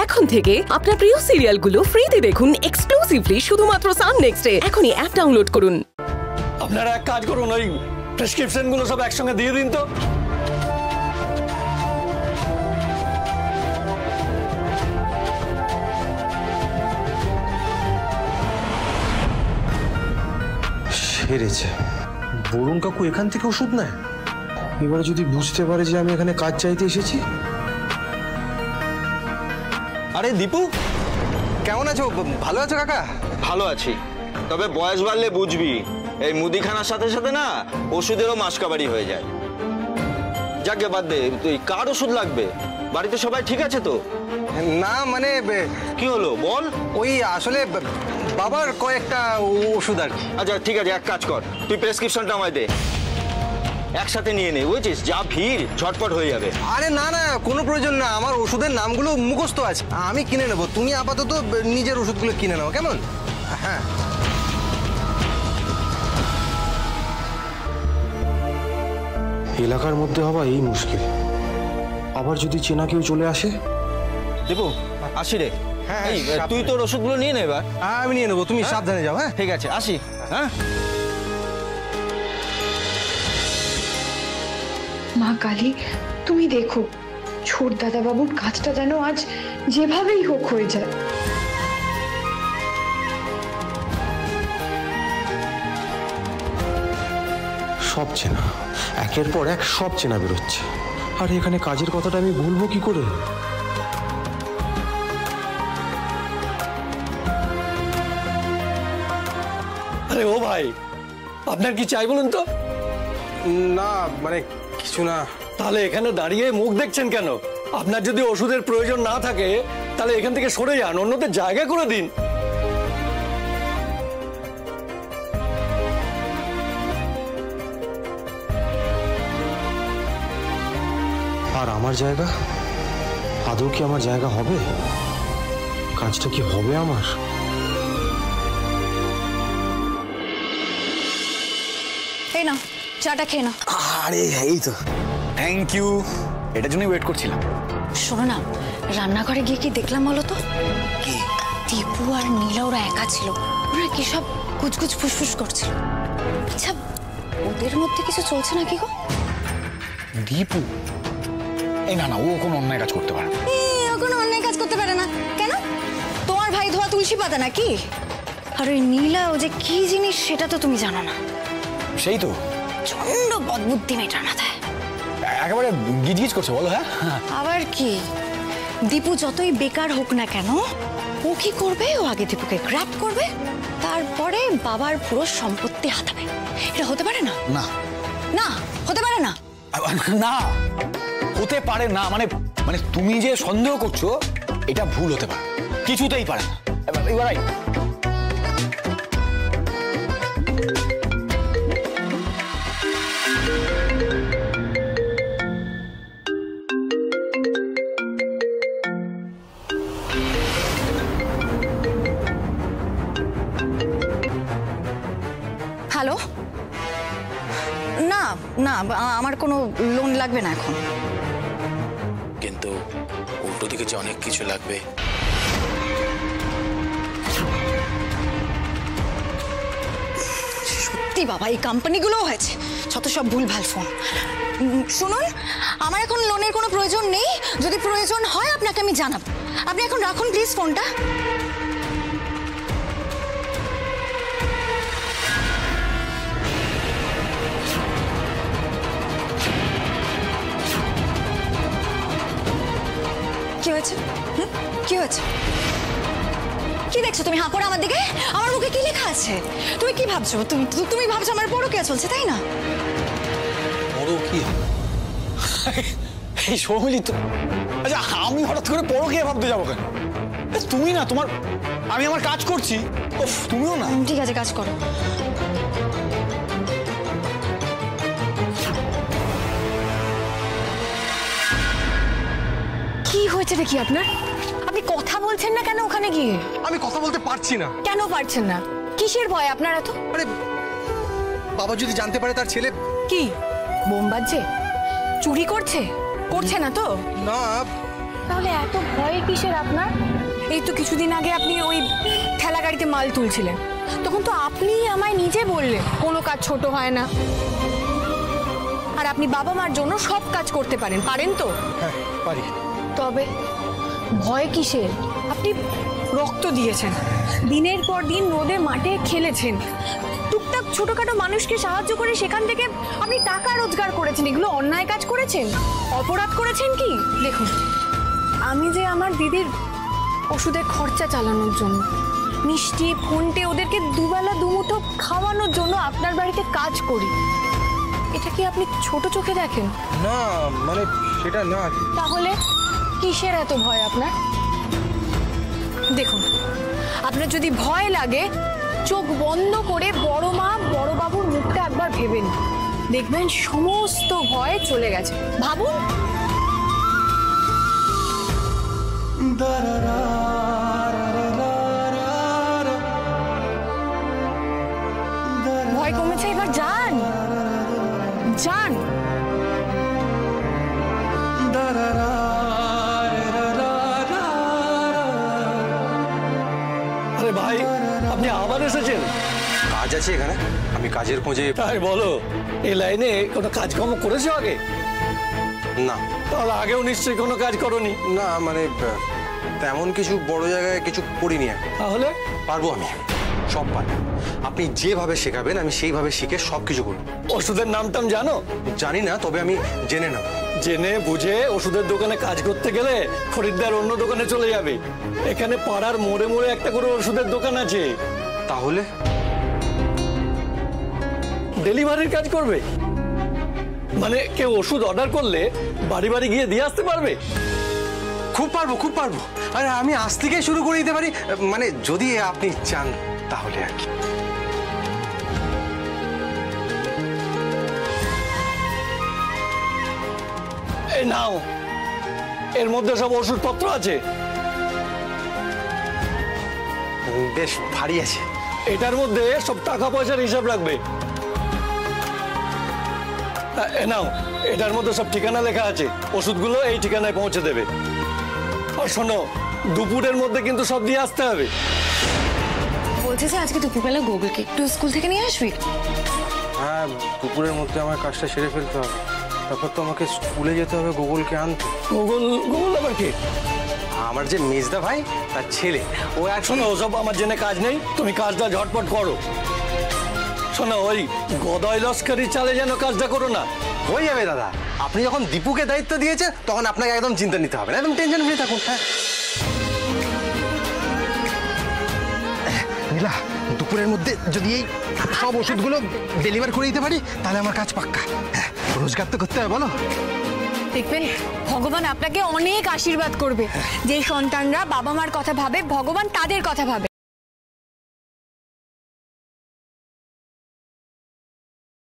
এখন থেকে আপনার প্রিয় সিরিয়ালগুলো ফ্রিতে দেখুন এক্সক্লুসিভলি শুধুমাত্র সান নেক্সটে। এখনই অ্যাপ ডাউনলোড করুন। আপনারা এক কাজ করুন, ওই প্রেসক্রিপশনগুলো সব একসঙ্গে দিয়ে দিন তো। সেরেছে, বরুণ কাকু এখান থেকে ওষুধ নেয়। এবারে যদি বুঝতে পারে যে আমি এখানে কাজ চাইতে এসেছি। আরে দীপু, কেমন আছো? ভালো আছো কাকা? ভালো আছি, তবে বয়স বাড়লে বুঝবি এই মুদিখানার সাথে সাথে না ওষুধেরও মাসকাবারি হয়ে যায়। যাকে বাদ দে, তুই কার ওষুধ লাগবে? বাড়িতে সবাই ঠিক আছে তো? না মানে কি হলো বল। ওই আসলে বাবার কয়েকটা ওষুধ আর কি। আচ্ছা ঠিক আছে, এক কাজ কর, তুই প্রেসক্রিপশনটা আমায় দে, একসাথে নিয়ে নে, বুঝছিস? যা ভিড় ঝটপট হয়ে যাবে। আরে না না, কোনো প্রয়োজন না, আমার ওষুধের নামগুলো মুখস্থ আছে, আমি কিনে নেবো। তুমি আপাতত নিজের ওষুধগুলো কিনে নাও, কেমন? হ্যাঁ। এলাকার মধ্যে হওয়া এই মুশকিল, আবার যদি চেনা কেউ চলে আসে। দীপু আসি রে। হ্যাঁ, এই তুই তোর ওষুধগুলো নিয়ে নে এবার। আমি নিয়ে নেবো, তুমি সাবধানে যাও। হ্যাঁ ঠিক আছে, আসি। হ্যাঁ মা কালী, তুমি দেখো ছোট দাদা বাবুর কাজটা যেন আজ যেভাবেই হোক হয়ে যায়। সব চেনা, একের পর এক সব চেনা বেরোচ্ছে। আর এখানে কাজের কথাটা আমি ভুলবো কি করে? আরে ও ভাই, আপনার কি চাই বলুন তো? না মানে কিছু না। তাহলে এখানে দাঁড়িয়ে মুখ দেখছেন কেন? আপনার যদি ওষুধের প্রয়োজন না থাকে তাহলে এখান থেকে সরে যান, অন্যদের জায়গা করে দিন। আর আমার জায়গা, আদৌ কি আমার জায়গা হবে? কাজটা কি হবে আমার? এই না, চাটা খেয়ে না। আরে এই তো, থ্যাংক ইউ, এটার জন্যই ওয়েট করছিলাম। শোনো না, রান্নাঘরে গিয়ে কি দেখলাম বলো তো? কি? দীপু আর নীলা ওরা একা ছিল, ওরা কি সব কুচকুচ ফুসফুস করছিল। আচ্ছা, ওদের মধ্যে কিছু চলছে নাকি গো? দীপু? এই না না, ও কোনো অন্যায় কাজ করতে পারে না। ও কোনো অন্যায় কাজ করতে পারে না কেন? তোমার ভাই ধোয়া তুলসী পাতা নাকি? আর ওই নীলা ও যে কি জিনিস সেটা তো তুমি জানো না। সেই তো চন্ড বদবুদ্ধি মেটার মাথায় একেবারে গিজগিজ করছে, বলো। হ্যাঁ আবার কি, দীপু যতই বেকার হোক না কেন, ও কি করবে? ও আগে দীপুকে গ্র্যাব করবে, তারপরে বাবার পুরো সম্পত্তি হাতাবে। এটা হতে পারে না? না না, হতে পারে না। না হতে পারে না, মানে মানে তুমি যে সন্দেহ করছো এটা ভুল হতে পারে, কিছুতেই পারে না। এবার হ্যালো, না না, আমার কোনো লোন লাগবে না এখন। কিন্তু উল্টো দিকে যে অনেক কিছু লাগবে। সত্যি বাবা, এই কোম্পানিগুলোও হয়েছে যত সব ভুলভাল ফোন। শুনুন, আমার এখন লোনের কোনো প্রয়োজন নেই, যদি প্রয়োজন হয় আপনাকে আমি জানাবো। আপনি এখন রাখুন প্লিজ ফোনটা। কি হয়েছে? কি হয়েছে? কি দেখছো তুমি হাঁ করে আমার দিকে? আমার মুখে কি লেখা আছে? তুমি কি ভাবছো? তুমি ভাবছো আমার পরকীয়া চলছে, তাই না? পরকীয়া? এই সৌমিলি তো, আচ্ছা আমি হঠাৎ করে পরকীয়া ভাবতে যাবো কেন? তুমি না, তোমার, আমি আমার কাজ করছি, তুমিও না। ঠিক আছে, কাজ করো। কি হয়েছে দেখি আপনার? আপনি কথা বলছেন না কেন ওখানে গিয়ে? আমি কথা বলতে পারছি না। কেন পারছেন না? কিসের ভয় আপনার এত? আরে বাবা যদি জানতে পারে তার ছেলে কি বোম বাজছে, চুরি করছে? করছে না তো? না তাহলে এত ভয় কিসের আপনার? এই তো কিছুদিন আগে আপনি ওই ঠেলা গাড়িতে মাল তুলছিলেন, তখন তো আপনি আমায় নিজে বললেন কোনো কাজ ছোট হয় না, আর আপনি বাবা মার জন্য সব কাজ করতে পারেন, পারেন তো? হ্যাঁ পারি। তবে ভয় কিসের? আপনি রক্ত দিয়েছেন, দিনের পর দিন রোদে মাঠে খেলেছেন, টুকটাক ছোটখাটো মানুষকে সাহায্য করে সেখান থেকে আপনি টাকা রোজগার করেছেন। এগুলো অন্যায় কাজ করেছেন, অপরাধ করেছেন কি? দেখুন, আমি যে আমার দিদির ওষুধের খরচা চালানোর জন্য, মিষ্টি ফোনটে ওদেরকে দুবেলা দুমুঠো খাওয়ানোর জন্য আপনার বাড়িতে কাজ করি, এটা কি আপনি ছোট চোখে দেখেন? না মানে সেটা না। তাহলে কিসের এত ভয় আপনার? দেখুন, আপনার যদি ভয় লাগে, চোখ বন্ধ করে বড় মা বড় বাবুর মুখটা একবার ভেবেন, দেখবেন সমস্ত ভয় চলে গেছে। ভাবুন। ভয় কমেছে, এবার যান যান। আরে ভাই, আপনি আবার এসেছেন? কাজ আছে এখানে, আমি কাজের খোঁজে। তাই বলো? এই লাইনে কোনো কাজকর্ম করেছো আগে? না। তাহলে আগেও নিশ্চয়ই কোনো কাজ করনি? না মানে তেমন কিছু বড় জায়গায় কিছু করিনি। তাহলে পারবো, আমি সব পারি। আপনি যেভাবে শেখাবেন আমি সেইভাবে শিখে সব কিছু করবো। ওষুধের নাম টাম জানো? জানি না, তবে আমি জেনে নেব। জেনে বুঝে ওষুধের দোকানে কাজ করতে গেলে খরিদ্দার অন্য দোকানে চলে যাবে। এখানে পাড়ার মোড়ে মোড়ে একটা করে ওষুধের দোকান আছে। তাহলে ডেলিভারির কাজ করবে? মানে কেউ ওষুধ অর্ডার করলে বাড়ি বাড়ি গিয়ে দিয়ে আসতে পারবে? খুব পারবো, খুব পারবো। আরে আমি আজ থেকে শুরু করে দিতে পারি, মানে যদি আপনি চান তাহলে আর কি। এই নাও, এর মধ্যে সব ওষুধপত্র আছে। বেশ ভারী আছে। এটার মধ্যে সব টাকা পয়সার হিসাব রাখবে। নাও, এটার মধ্যে সব ঠিকানা লেখা আছে, ওষুধগুলো এই ঠিকানায় পৌঁছে দেবে। আর শোনো, দুপুরের মধ্যে কিন্তু সব দিয়ে আসতে হবে। বলছে যে আজকে দুপুরবেলা গুগলকে একটু স্কুল থেকে নিয়ে আসবি। হ্যাঁ, দুপুরের মধ্যে আমার কাজটা সেরে ফেলতে হবে, তারপর তো আমাকে স্কুলে যেতে হবে গুগলকে আনতে। গুগল আবার কি? আমার যে মেজদা ভাই, তার ছেলে। ও আর শোনো, ওসব আমার জেনে কাজ নেই, তুমি কাজটা ঝটপট করো। শোনো, ওই গদাই লস্করি চালে যেন কাজটা করো না। হয়ে যাবে দাদা, আপনি যখন দীপুকে দায়িত্ব দিয়েছেন তখন আপনাকে একদম চিন্তা নিতে হবে না, একদম টেনশন ফ্রি থাকুন। হ্যাঁ নীলা, দুপুরের মধ্যে যদি এই সব ওষুধগুলো ডেলিভার করে দিতে পারি তাহলে আমার কাজ পাক্কা। হ্যাঁ, রোজগার তো করতে হবে, বলো। দেখবেন ভগবান আপনাকে অনেক আশীর্বাদ করবে। যে সন্তানরা বাবা মার কথা ভাবে, ভগবান তাদের কথা ভাবে।